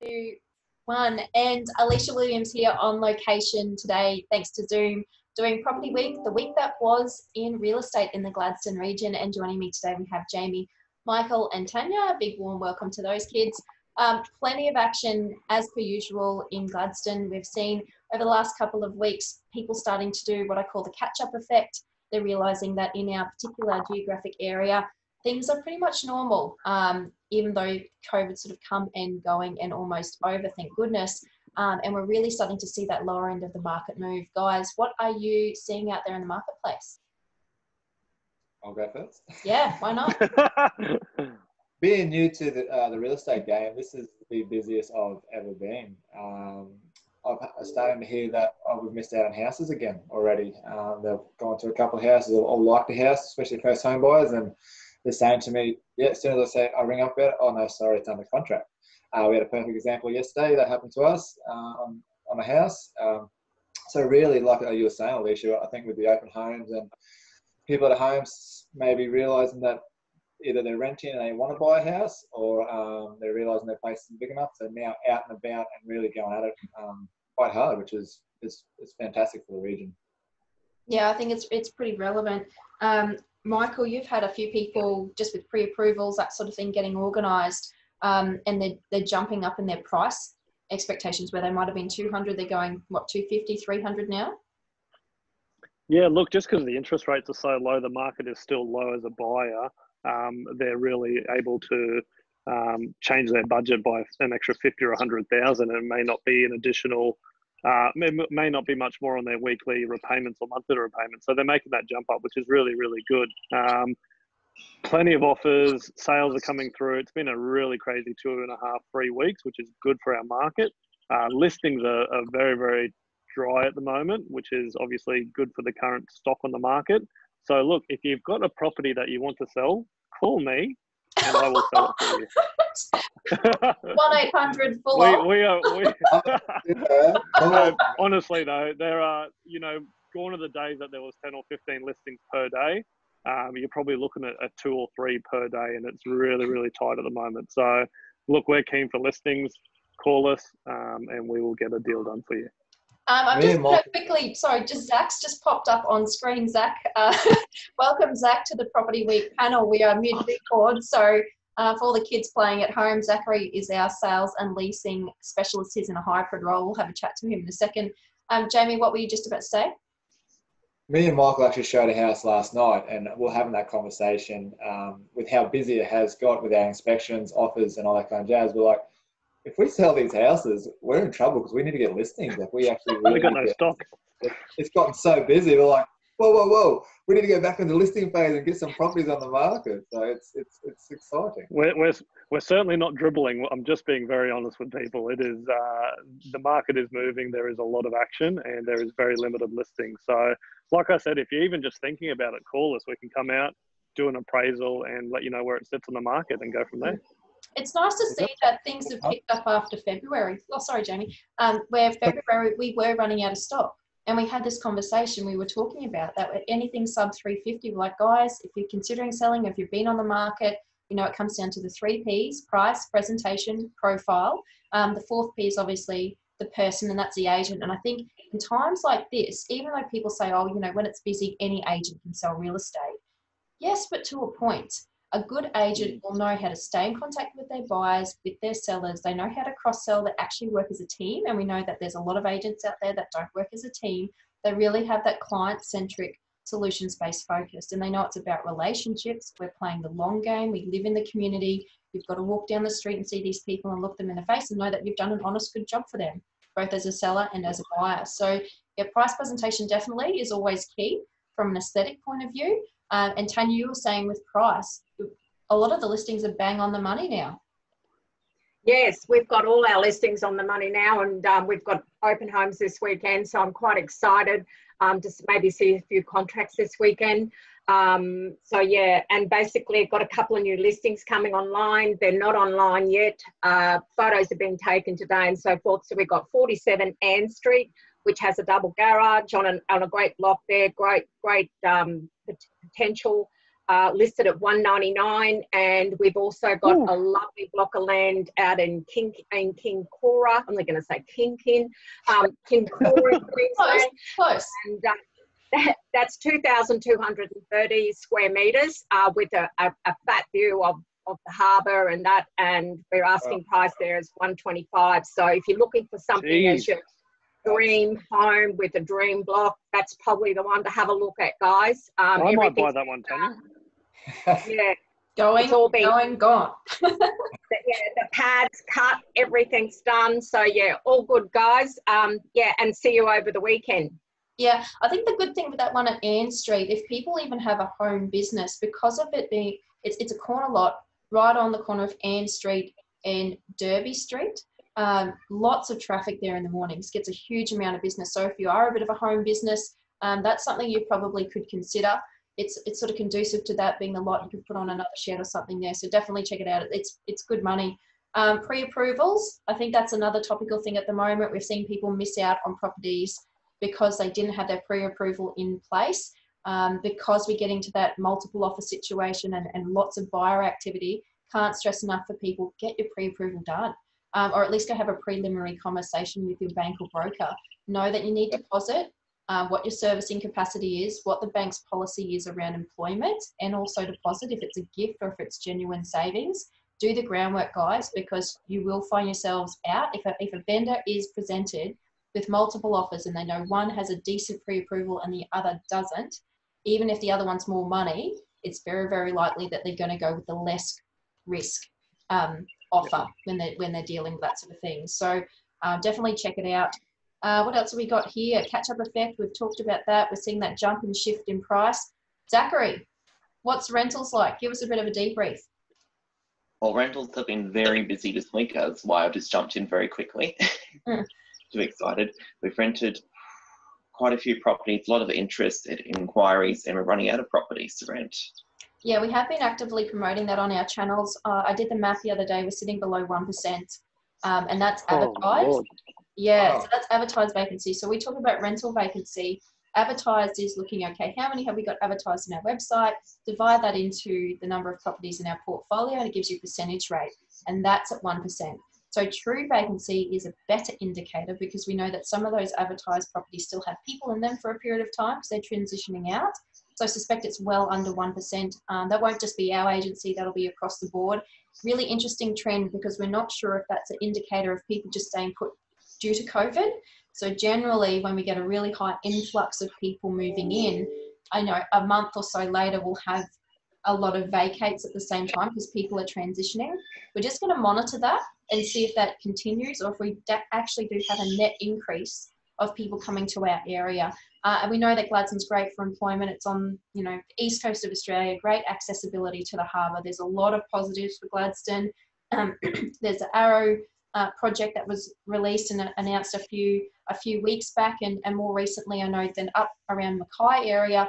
2, 1. And Alicia Williams here on location today, thanks to Zoom, doing Property Week, the week that was in real estate in the Gladstone region. And joining me today, we have Jamie, Michael and Tanya. A big warm welcome to those kids. Plenty of action as per usual in Gladstone. We've seen over the last couple of weeks, people starting to do what I call the catch-up effect. They're realising that in our particular geographic area, things are pretty much normal, even though COVID sort of come and going and almost over, thank goodness. And we're really starting to see that lower end of the market move. Guys, what are you seeing out there in the marketplace? I'll go first. Yeah, why not? Being new to the real estate game, this is the busiest I've ever been. I'm starting to hear that we've missed out on houses again already. They've gone to a couple of houses, all like the house, especially first home buyers, and they're saying to me, yeah, as soon as I say, I ring up about it, oh no, sorry, it's under contract. We had a perfect example yesterday that happened to us on a house. So really, like you were saying, Alicia, I think with the open homes and people at homes maybe realising that either they're renting and they want to buy a house, or they're realising their place isn't big enough. So now out and about and really going at it quite hard, which is fantastic for the region. Yeah, I think it's pretty relevant. Michael, you've had a few people just with pre-approvals, that sort of thing, getting organised, and they're jumping up in their price expectations where they might have been 200, they're going, what, 250, 300 now? Yeah, look, just because the interest rates are so low, the market is still low as a buyer. They're really able to change their budget by an extra 50 or 100,000, and it may not be an additional, may not be much more on their weekly repayments or monthly repayments. So they're making that jump up, which is really, really good. Plenty of offers, sales are coming through. It's been a really crazy 2.5, 3 weeks, which is good for our market. Listings are very, very dry at the moment, which is obviously good for the current stock on the market. So look, if you've got a property that you want to sell, call me and I will sell it for you. 1-800 full on. Honestly though, there are, gone are the days that there was 10 or 15 listings per day. You're probably looking at 2 or 3 per day, and it's really, really tight at the moment. So look, we're keen for listings. Call us and we will get a deal done for you. I'm just going to quickly, sorry, Zach's just popped up on screen. Zach, welcome Zach to the Property Week panel. We are mid-record, so for all the kids playing at home, Zackary is our sales and leasing specialist. He's in a hybrid role. We'll have a chat to him in a second. Jamie, what were you just about to say? Me and Michael actually showed a house last night, and we're having that conversation with how busy it has got with our inspections, offers, and all that kind of jazz. We're like, if we sell these houses, we're in trouble because we need to get listings. Like we actually really got no stock. It's gotten so busy. We're like, whoa! We need to go back into the listing phase and get some properties on the market. So it's exciting. We're certainly not dribbling. I'm just being very honest with people. It is the market is moving. There is a lot of action, and there is very limited listings. So, like I said, if you're even just thinking about it, call us. We can come out, do an appraisal, and let you know where it sits on the market, and go from there. It's nice to see that things have picked up after February. Oh, sorry, Jamie. Where February we were running out of stock, and we had this conversation. We were talking about that. Anything sub 350, we're like, guys, if you're considering selling, if you've been on the market, it comes down to the 3 Ps: price, presentation, profile. The 4th P is obviously the person, and that's the agent. And I think in times like this, even though people say, oh, when it's busy, any agent can sell real estate. Yes, but to a point. A good agent will know how to stay in contact with their buyers, with their sellers. They know how to cross-sell, that actually work as a team. And we know that there's a lot of agents out there that don't work as a team. They really have that client-centric, solutions-based focus. And they know it's about relationships. We're playing the long game. We live in the community. You've got to walk down the street and see these people and look them in the face and know that you've done an honest, good job for them, both as a seller and as a buyer. So yeah, price presentation definitely is always key from an aesthetic point of view. And Tanya, you were saying with price, a lot of the listings are bang on the money now. Yes, we've got all our listings on the money now, and we've got open homes this weekend, so I'm quite excited to maybe see a few contracts this weekend. So yeah, and basically I've got a couple of new listings coming online. They're not online yet. Photos have been taken today and so forth. So we've got 47 Ann Street, which has a double garage on a great block there, great potential. listed at 199, and we've also got a lovely block of land out in Kora. I'm not going to say Kora, Queensland. Close. And that's 2,230 square metres with a fat view of the harbour and that, and we're asking price there is 125. So if you're looking for something as your dream home with a dream block, that's probably the one to have a look at, guys. I might buy that one, Tanya. Yeah. Gone. Yeah, the pad's cut, everything's done. So yeah, all good, guys. Yeah, and see you over the weekend. Yeah, I think the good thing with that one at Ann Street, if people even have a home business, because of it being, it's a corner lot right on the corner of Ann Street and Derby Street. Lots of traffic there in the mornings, gets a huge amount of business. So if you are a bit of a home business, that's something you probably could consider. It's sort of conducive to that being a lot. You could put on another shed or something there. So definitely check it out. It's good money. Pre-approvals, I think that's another topical thing at the moment. We've seen people miss out on properties because they didn't have their pre-approval in place. Because we're getting to that multiple offer situation and lots of buyer activity, can't stress enough for people, get your pre-approval done. Or at least go have a preliminary conversation with your bank or broker. Know that you need deposit, what your servicing capacity is, what the bank's policy is around employment, and also deposit if it's a gift or if it's genuine savings. Do the groundwork, guys, because you will find yourselves out. If a vendor is presented with multiple offers and they know one has a decent pre-approval and the other doesn't, even if the other one's more money, it's very, very likely that they're going to go with the less risk offer when they're dealing with that sort of thing. So definitely check it out. What else have we got here? Catch-up effect. We've talked about that. We're seeing that jump and shift in price. Zackary, what's rentals like? Give us a bit of a debrief. Well, rentals have been very busy this week. That's why I've just jumped in very quickly. Too excited. We've rented quite a few properties, a lot of interest and inquiries, and we're running out of properties to rent. Yeah, we have been actively promoting that on our channels. I did the math the other day. We're sitting below 1%, and that's advertised. So that's advertised vacancy. So we talk about rental vacancy. Advertised is looking, okay, how many have we got advertised in our website? Divide that into the number of properties in our portfolio, and it gives you a percentage rate, and that's at 1%. So true vacancy is a better indicator because we know that some of those advertised properties still have people in them for a period of time because they're transitioning out. So I suspect it's well under 1%. That won't just be our agency, that'll be across the board. Really interesting trend because we're not sure if that's an indicator of people just staying put due to COVID. So generally when we get a really high influx of people moving in, I know a month or so later we'll have a lot of vacates at the same time because people are transitioning. We're just going to monitor that and see if that continues or if we actually do have a net increase of people coming to our area. And we know that Gladstone's great for employment. It's on, the east coast of Australia, great accessibility to the harbour. There's a lot of positives for Gladstone. There's the Arrow project that was released and announced a few weeks back, and more recently I know then up around Mackay area,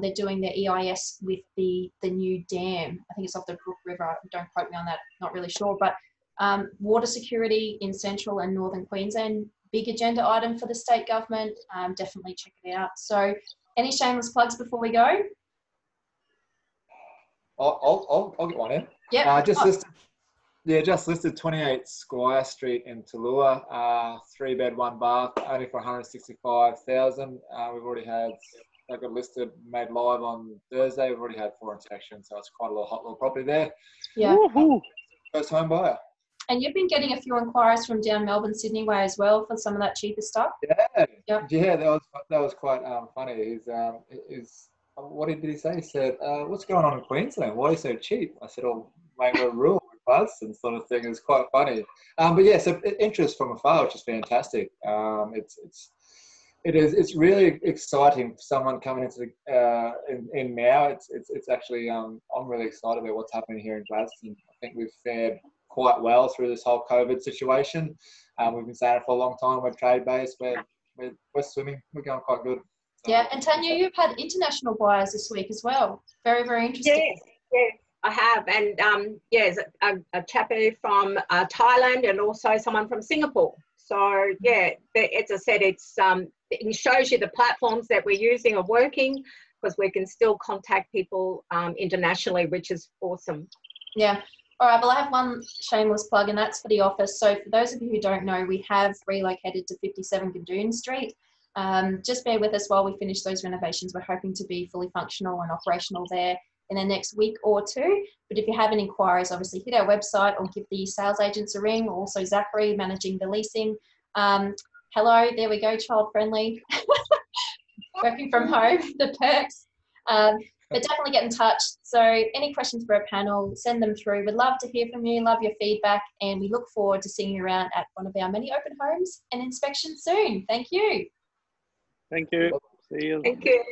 they're doing their EIS with the new dam. I think it's off the Brook River. Don't quote me on that, not really sure. But water security in central and northern Queensland, big agenda item for the state government. Definitely check it out. So any shameless plugs before we go? I'll get one in. Yeah. Just listed 28 Squire Street in Tallua, 3-bed, 1-bath, only for 165,000. We've already had, they got listed, made live on Thursday. We've already had 4 inspections, so it's quite a hot little property there. Yeah. First home buyer. And you've been getting a few inquiries from down Melbourne, Sydney way as well for some of that cheaper stuff. Yeah, that was quite funny. What did he say? He said, "What's going on in Queensland? Why are you so cheap?" I said, "Oh, mate, we're rural with us," and sort of thing. It was quite funny. But yeah, so interest from afar, which is fantastic. It's really exciting for someone coming into in now. It's actually I'm really excited about what's happening here in Gladstone. I think we've fared quite well through this whole COVID situation. We've been saying it for a long time. We're trade based. We're swimming. We're going quite good. So, yeah, and Tanya, you've had international buyers this week as well. Very, very interesting. Yes, I have, and yes, a chappie from Thailand and also someone from Singapore. So yeah, as I said, it shows you the platforms that we're using are working. because we can still contact people internationally, which is awesome. Yeah. All right, well, I have one shameless plug, and that's for the office. So for those of you who don't know, we have relocated to 57 Goondoon Street. Just bear with us while we finish those renovations. We're hoping to be fully functional and operational there in the next week or two. But if you have any inquiries, obviously hit our website or give the sales agents a ring. Also Zackary managing the leasing. Hello, there we go, child friendly. Working from home, the perks. But definitely get in touch. So any questions for a panel, send them through. We'd love to hear from you, love your feedback, and we look forward to seeing you around at one of our many open homes and inspections soon. Thank you. Thank you. See you. Thank you.